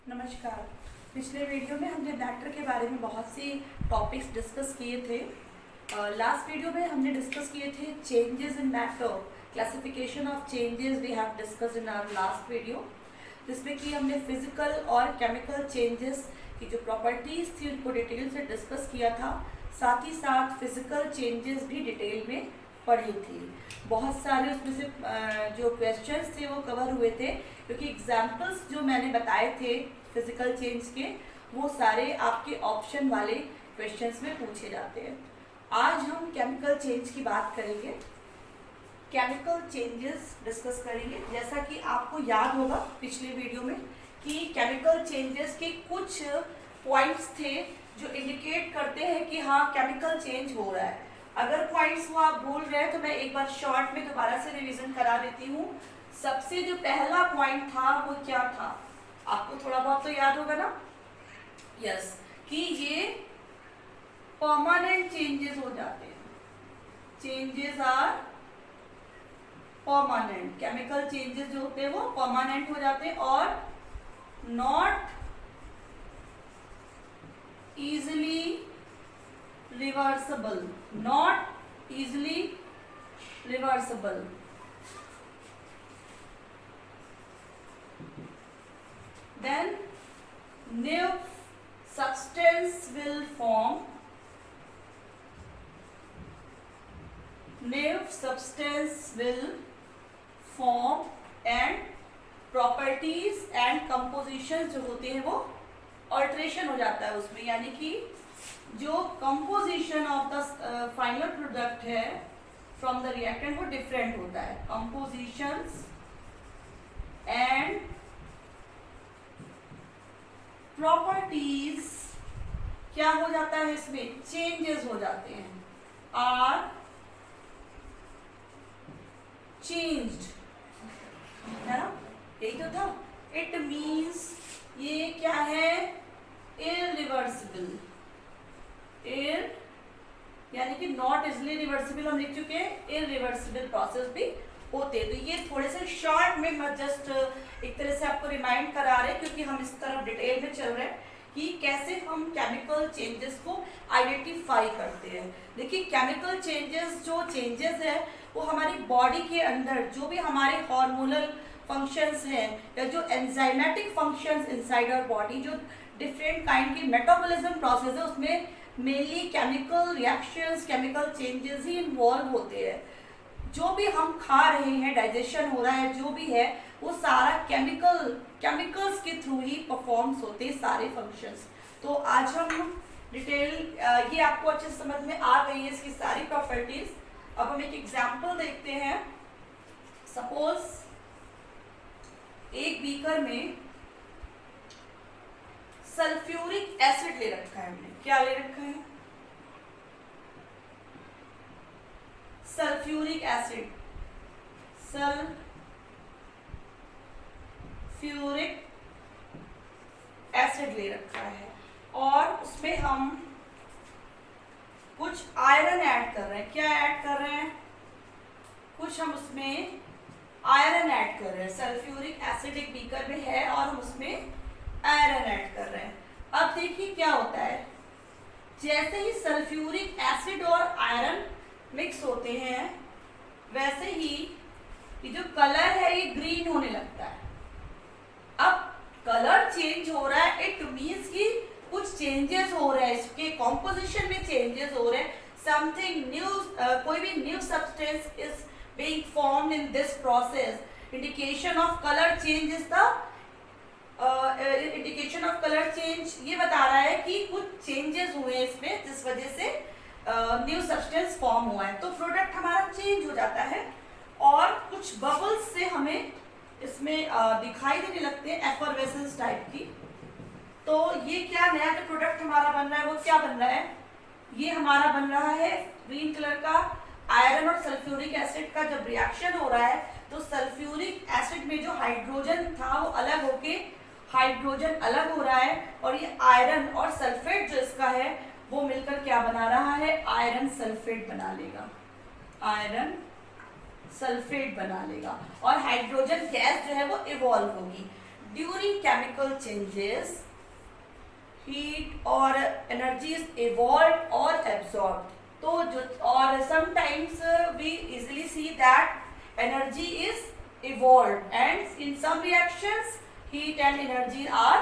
नमस्कार। पिछले वीडियो में हमने मैटर के बारे में बहुत सी टॉपिक्स डिस्कस किए थे। लास्ट वीडियो में हमने डिस्कस किए थे changes in matter, classification of changes we have discussed in our last video, जिसमें कि हमने फिजिकल और केमिकल चेंजेस की जो प्रॉपर्टीज़ थी उनको डिटेल से डिस्कस किया था। साथ ही साथ फिजिकल चेंजेस भी डिटेल में पढ़ी थी। बहुत सारे उसमें से जो क्वेश्चंस थे वो कवर हुए थे, क्योंकि एग्जाम्पल्स जो मैंने बताए थे फिजिकल चेंज के वो सारे आपके ऑप्शन वाले क्वेश्चंस में पूछे जाते हैं। आज हम केमिकल चेंज की बात करेंगे, केमिकल चेंजेस डिस्कस करेंगे। जैसा कि आपको याद होगा पिछले वीडियो में कि केमिकल चेंजेस के कुछ पॉइंट्स थे जो इंडिकेट करते हैं कि हाँ केमिकल चेंज हो रहा है। अगर पॉइंट्स वो आप भूल रहे हैं तो मैं एक बार शॉर्ट में दोबारा से रिवीजन करा देती हूँ। सबसे जो पहला पॉइंट था वो क्या था, आपको थोड़ा बहुत तो याद होगा ना। यस, कि ये परमानेंट चेंजेस हो जाते हैं। Changes are permanent, chemical changes जो होते हैं वो परमानेंट हो जाते हैं और not easily reversible, not easily reversible. Then new substance will form, new substance will form and properties and compositions जो होते हैं वो ऑल्ट्रेशन हो जाता है उसमें, यानी कि जो composition of the final product है फ्रॉम द रिएक्टेंट वो डिफरेंट होता है। कंपोजिशंस एंड प्रॉपर्टीज क्या हो जाता है इसमें, चेंजेस हो जाते हैं, आर चेंज्ड, है ना, यही तो था। इट मीन्स ये क्या है, इरिवर्सिबल, यानी कि नॉट इजिली रिवर्सिबल हम लिख चुके हैं, इरिवर्सिबल प्रोसेस भी होते हैं। तो ये थोड़े से शॉर्ट में मैं जस्ट एक तरह से आपको रिमाइंड करा रहे हैं, क्योंकि हम इस तरफ डिटेल में चल रहे हैं कि कैसे हम केमिकल चेंजेस को आइडेंटिफाई करते हैं। देखिए केमिकल चेंजेस जो चेंजेस है वो हमारी बॉडी के अंदर जो भी हमारे हार्मोनल फंक्शंस हैं या जो enzymatic functions inside our body, जो डिफरेंट काइंड की मेटाबॉलिज्म प्रोसेस है, उसमें mainly chemical reactions, chemical changes ही इन्वॉल्व होते हैं। जो भी हम खा रहे हैं, डाइजेशन हो रहा है, जो भी है वो सारा केमिकल्स के थ्रू ही परफॉर्म्स होते हैं सारे फंक्शंस। तो आज हम डिटेल ये आपको अच्छे समझ में आ गई है इसकी सारी प्रॉपर्टीज। अब हम एक एग्जाम्पल देखते हैं। सपोज एक बीकर में सल्फ्यूरिक एसिड ले रखा है हमने, क्या ले रखा है, सल्फ्यूरिक एसिड, सल्फ्यूरिक एसिड ले रखा है और उसमें हम कुछ आयरन ऐड कर रहे हैं। क्या ऐड कर रहे हैं, कुछ हम उसमें आयरन ऐड कर रहे हैं। सल्फ्यूरिक एसिड एक बीकर में है और हम उसमें आयरन ऐड कर रहे हैं। अब देखिए क्या होता है, जैसे ही सल्फ्यूरिक एसिड और आयरन मिक्स होते हैं वैसे ही ये जो कलर है ये ग्रीन होने लगता है। अब कलर चेंज हो रहा है, इट मीन्स कि कुछ चेंजेस हो रहे हैं, इसके कॉम्पोजिशन में चेंजेस हो रहे हैं। समथिंग न्यू, कोई भी new substance is being formed in this process. Indication of color change is the indication of color change ये बता रहा है कि कुछ चेंजेस हुए इसमें जिस वजह से न्यू सब्सटेंस फॉर्म हुआ है। तो प्रोडक्ट हमारा चेंज हो जाता है और कुछ बबल्स से हमें इसमें दिखाई देने लगते हैं, एफरवेसेंस टाइप की। तो ये क्या नया जो प्रोडक्ट हमारा बन रहा है वो क्या बन रहा है, ये हमारा बन रहा है ग्रीन कलर का आयरन और सल्फ्यूरिक एसिड का जब रिएक्शन हो रहा है तो सल्फ्यूरिक एसिड में जो हाइड्रोजन था वो अलग होके हाइड्रोजन अलग हो रहा है और ये आयरन और सल्फेट जो इसका है वो मिलकर क्या बना रहा है, आयरन सल्फेट बना लेगा, आयरन सल्फेट बना लेगा और हाइड्रोजन गैस जो है वो इवॉल्व होगी। ड्यूरिंग केमिकल चेंजेस हीट और एनर्जी इज evolved और absorbed. तो जो और sometimes we easily see that energy is evolved and in some reactions heat and energy are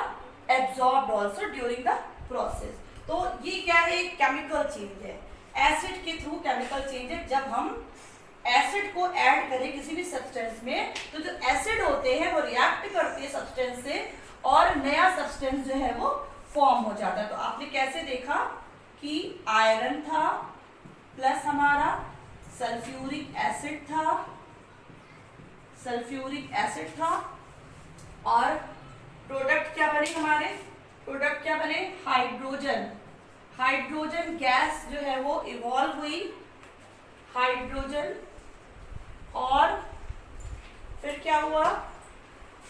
absorbed also during the process. तो ये क्या है, एक केमिकल चेंज है, एसिड के थ्रू केमिकल चेंज है. जब हम एसिड को ऐड करें किसी भी सब्सटेंस में तो जो एसिड होते हैं वो रिएक्ट करते हैं सब्सटेंस से और नया सब्सटेंस जो है वो फॉर्म हो जाता है. तो आपने कैसे देखा कि आयरन था प्लस हमारा सल्फ्यूरिक एसिड था और प्रोडक्ट क्या बने हमारे, हाइड्रोजन गैस जो है वो इवॉल्व हुई, हाइड्रोजन, और फिर क्या हुआ,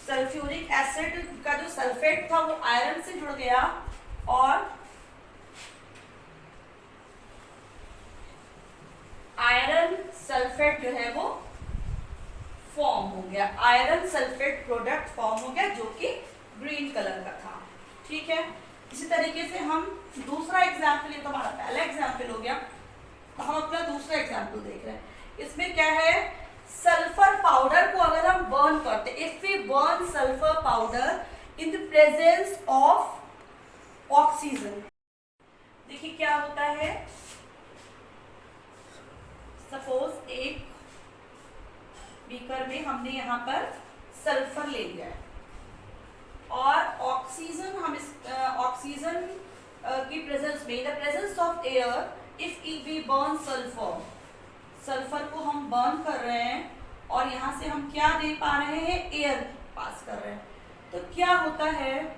सल्फ्यूरिक एसिड का जो सल्फेट था वो आयरन से जुड़ गया और आयरन सल्फेट जो है वो फॉर्म हो गया, आयरन सल्फेट प्रोडक्ट फॉर्म हो गया जो कि ग्रीन कलर का था. ठीक है, इसी तरीके से हम दूसरा एग्जाम्पल, ये तो हमारा पहला एग्जाम्पल हो गया, तो हम अपना दूसरा एग्जाम्पल देख रहे हैं. इसमें क्या है, सल्फर पाउडर को अगर हम बर्न करते, if we burn sulphur powder in the presence of oxygen, देखिए क्या होता है. सपोज एक बीकर में हमने यहाँ पर सल्फर ले लिया है और ऑक्सीजन, हम इस ऑक्सीजन की प्रेजेंस में, in the presence of air, if we burn sulphur को हम बर्न कर रहे हैं और यहाँ से हम क्या दे पा रहे हैं, एयर पास कर रहे हैं, तो क्या होता है,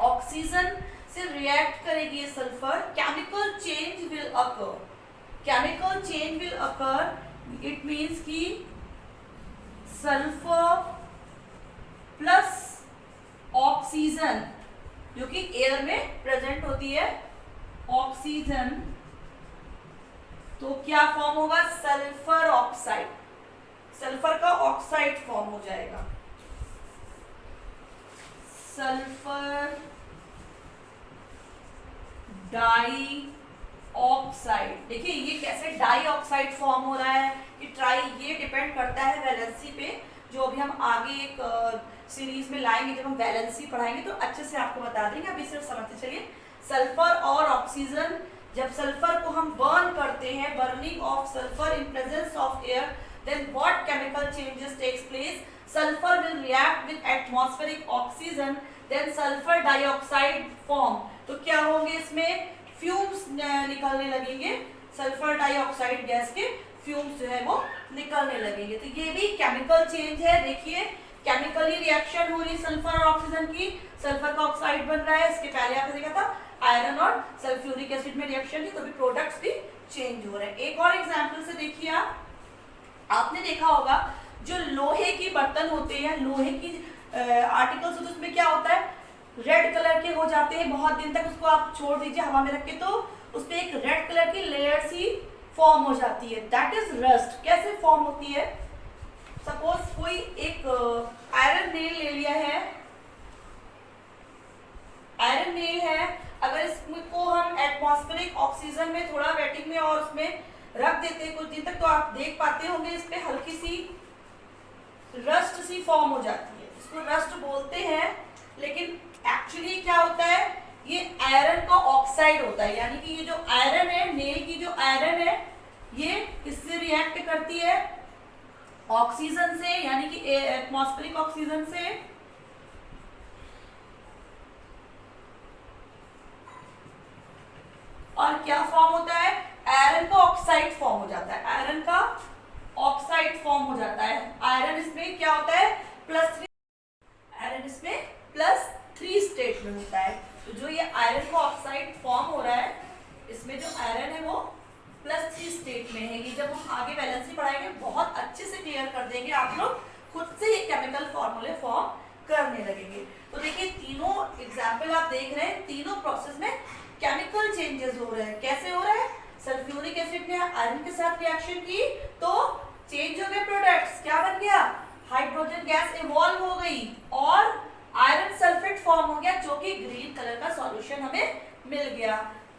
ऑक्सीजन से रिएक्ट करेगी ये sulphur, chemical change will occur, it means कि सल्फर प्लस ऑक्सीजन जो कि एयर में प्रेजेंट होती है, ऑक्सीजन, तो क्या फॉर्म होगा, सल्फर ऑक्साइड, सल्फर का ऑक्साइड फॉर्म हो जाएगा, सल्फर डाई ऑक्साइड. देखिए ये कैसे डाई ऑक्साइड फॉर्म हो रहा है, कि ट्राई, ये डिपेंड करता है वैलेंसी पे, जो अभी हम आगे एक सीरीज में लाएंगे, जब हम वैलेंसी पढ़ाएंगे तो अच्छे से आपको बता देंगे, अभी सिर्फ समझते चलिए. सल्फर और ऑक्सीजन, जब सल्फर को हम बर्न करते हैं, burning of sulphur in presence of air, then what chemical changes takes place, sulphur will react with atmospheric oxygen, then sulphur dioxide form. तो क्या होंगे, इसमें फ्यूम्स निकलने लगेंगे, सल्फर डाइऑक्साइड गैस के फ्यूम्स जो है वो निकलने लगेंगे. तो ये भी केमिकल चेंज है. देखिए केमिकली रिएक्शन हो रही सल्फर और ऑक्सीजन की, सल्फर का ऑक्साइड बन रहा है, इसके पहले आपने देखा था आयरन और सल्फ्यूरिक एसिड में रिएक्शन थी, तो भी प्रोडक्ट्स भी चेंज हो रहे हैं. एक और एग्जांपल से देखिए, आपने देखा होगा जो लोहे की बर्तन होते हैं, लोहे की आर्टिकल्स, तो उसमें क्या होता है, रेड कलर के हो जाते हैं, बहुत दिन तक उसको आप छोड़ दीजिए हवा में रख के तो उसपे एक रेड कलर की लेयर सी फॉर्म हो जाती है, दैट इज रस्ट. कैसे फॉर्म होती है, सपोज कोई एक आयरन नेल ले लिया है, आयरन नेल है, अगर इसको हम एटमॉस्फेरिक ऑक्सीजन में थोड़ा वेटिंग में और उसमें रख देते हैं कुछ दिन तक, तो आप देख पाते होंगे इस पे हल्की सी रस्ट सी फॉर्म हो जाती है, इसको रस्ट बोलते हैं, लेकिन एक्चुअली क्या होता है, ये आयरन का ऑक्साइड होता है. यानी कि ये जो आयरन है, नेल की जो आयरन है, ये किससे रिएक्ट करती है, ऑक्सीजन से, यानी कि एटमॉस्फेरिक ऑक्सीजन से, और क्या फॉर्म होता है, आयरन का ऑक्साइड फॉर्म हो जाता है, आयरन का ऑक्साइड फॉर्म हो जाता है. आयरन इसमें क्या होता है, +3, आयरन इसमें +3 स्टेट में होता है. तो जो ये आयरन का ऑक्साइड फॉर्म हो रहा है, इसमें जो आयरन है वो +3 स्टेट में है. ये जब हम आगे वैलेंसी पढ़ाएंगे बहुत अच्छे से क्लियर कर देंगे, आप लोग खुद से ये केमिकल फॉर्मूले फॉर्म करने लगेंगे. तो देखिए तीनों एग्जाम्पल आप देख रहे हैं, तीनों प्रोसेस में केमिकल चेंजेस हो रहे हैं. कैसे हो रहा है, सल्फ्यूरिक एसिड ने आयरन के साथ रिएक्शन की तो चेंज हो गए प्रोडक्ट्स, क्या बन गया, हाइड्रोजन गैस इवॉल्व हो गई और आयरन सल्फेट फॉर्म हो गया जो कि ग्रीन कलर का सॉल्यूशन हमें मिल गया।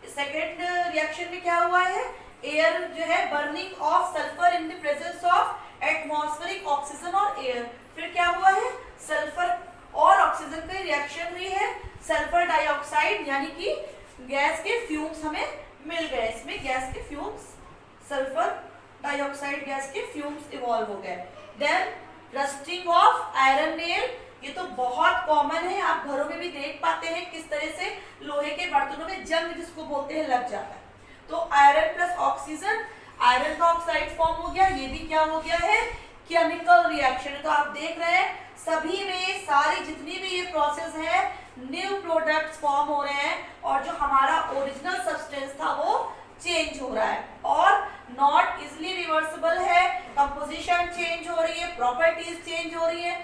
सेकेंड रिएक्शन में क्या हुआ है, एयर जो है burning of sulphur in the presence of atmospheric oxygen और एयर। फिर क्या हुआ है, सल्फर और ऑक्सीजन की रिएक्शन हुई है, सल्फर डाइऑक्साइड यानी कि गैस के फ्यूम्स हमें मिल गए। इसमें गैस के फ्यूम्स, सल्फर डाइऑक्साइड गैस के फ्यूम्स इवॉल्व हो गए। Then rusting of iron nail, ये तो बहुत कॉमन है, आप घरों में भी देख पाते हैं किस तरह से लोहे के बर्तनों में जंग जिसको बोलते हैं लग जाता है। तो आयरन प्लस ऑक्सीजन, आयरन का ऑक्साइड फॉर्म हो गया, ये भी क्या हो गया है, केमिकल रिएक्शन। तो आप देख रहे हैं सभी में सारी जितनी भी ये प्रोसेस है न्यू प्रोडक्ट्स फॉर्म हो रहे हैं और जो हमारा ओरिजिनल सब्सटेंस था वो चेंज हो रहा है और नॉट इजिली रिवर्सिबल है, कंपोजिशन चेंज हो रही है, प्रॉपर्टीज चेंज हो रही है,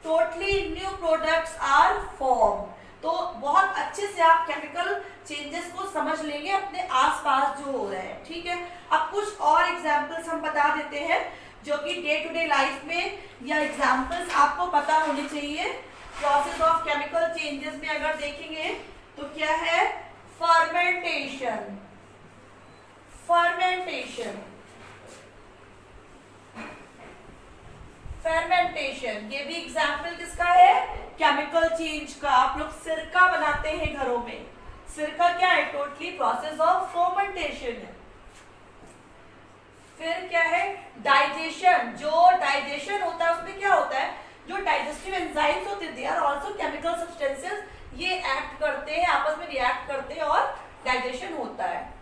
totally new products are form. तो बहुत अच्छे से आप केमिकल चेंजेस को समझ लेंगे अपने आसपास जो हो रहे हैं, ठीक है। अब कुछ और एग्जांपल्स हम बता देते हैं जो कि डे टू डे लाइफ में या एग्जांपल्स आपको पता होने चाहिए। प्रोसेस ऑफ केमिकल चेंजेस में अगर देखेंगे तो क्या है, फर्मेंटेशन। फर्मेंटेशन, फर्मेंटेशन ये भी एग्जाम्पल किसका है, केमिकल चेंज का। आप लोग सिरका बनाते हैं घरों में, सिरका क्या है, टोटली प्रोसेस ऑफ फर्मेंटेशन है। फिर क्या है, डाइजेशन। जो डाइजेशन होता है उसमें क्या होता है, जो डाइजेस्टिव एंजाइम्स होते हैं they are also chemical substances, ये एक्ट करते हैं, आपस में रिएक्ट करते हैं और डाइजेशन होता है।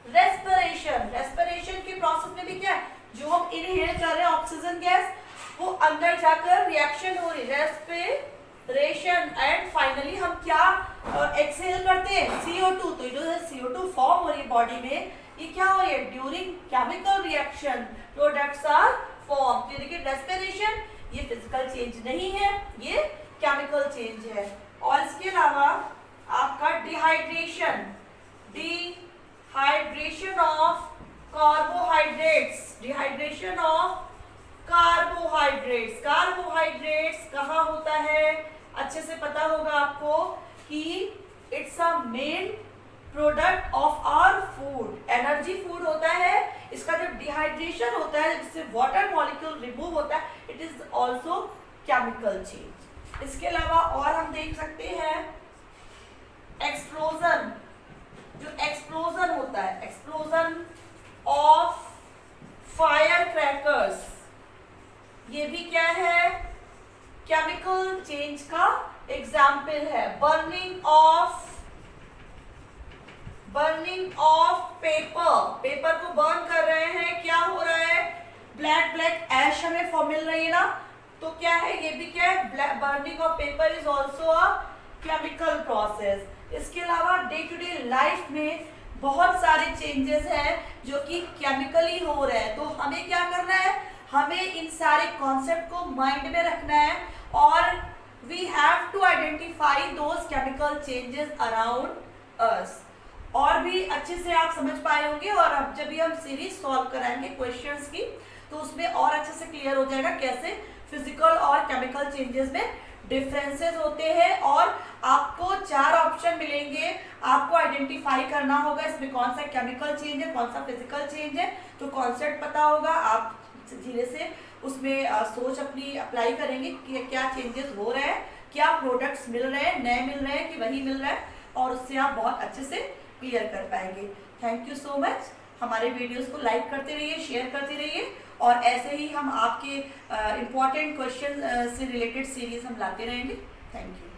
रेस्पिरेशन, रेस्पिरेशन के प्रोसेस में भी क्या है, जो हम इनहेल कर रहे हैं ऑक्सीजन गैस वो अंदर जाकर रिएक्शन हो रही है, रेस्पिरेशन। एंड फाइनली हम क्या एक्सहेल करते हैं, CO2। तो जो CO2 फॉर्म हो रही है बॉडी में, ये क्या हो रही है, during chemical reaction products are form. देखिए रेस्पिरेशन ये फिजिकल चेंज नहीं है, ये केमिकल चेंज है। और इसके अलावा आपका dehydration, dehydration of carbohydrates, dehydration of carbohydrates. Carbohydrates कहाँ होता है, अच्छे से पता होगा आपको कि it's a main product of our food, energy food होता है। इसका जब डिहाइड्रेशन होता है जिससे वाटर मॉलिक्यूल रिमूव होता है, it is also chemical change. इसके अलावा और हम देख सकते हैं एक्सप्लोजन। जो एक्सप्लोजन होता है, एक्सप्लोजन ऑफ फायर क्रैकर्स, ये भी क्या है, केमिकल चेंज का एग्जाम्पल है। बर्निंग ऑफ पेपर, पेपर को बर्न कर रहे हैं, क्या हो रहा है, ब्लैक ब्लैक ऐश हमें मिल रही है ना, तो क्या है, ये भी क्या है, burning of paper is also a chemical process. इसके अलावा डे टू डे लाइफ में बहुत सारे चेंजेस हैं जो कि केमिकली हो रहे हैं। तो हमें क्या करना है, हमें इन सारे कॉन्सेप्ट को माइंड में रखना है और we have to identify those chemical changes around us. और भी अच्छे से आप समझ पाए होंगे और अब जब भी हम सीरीज सॉल्व कराएंगे क्वेश्चंस की तो उसमें और अच्छे से क्लियर हो जाएगा कैसे फिजिकल और केमिकल चेंजेस में डिफरेंसेस होते हैं। और आपको 4 ऑप्शन मिलेंगे, आपको आइडेंटिफाई करना होगा इसमें कौन सा केमिकल चेंज है, कौन सा फिजिकल चेंज है। तो कॉन्सेप्ट पता होगा, आप धीरे से उसमें सोच अपनी अप्लाई करेंगे कि क्या चेंजेस हो रहे हैं, क्या प्रोडक्ट्स मिल रहे हैं, नए मिल रहे हैं कि वही मिल रहा है, और उससे आप बहुत अच्छे से क्लियर कर पाएंगे। Thank you so much. हमारे वीडियोस को लाइक करते रहिए, शेयर करते रहिए और ऐसे ही हम आपके इम्पॉर्टेंट क्वेश्चन से रिलेटेड सीरीज हम लाते रहेंगे। Thank you.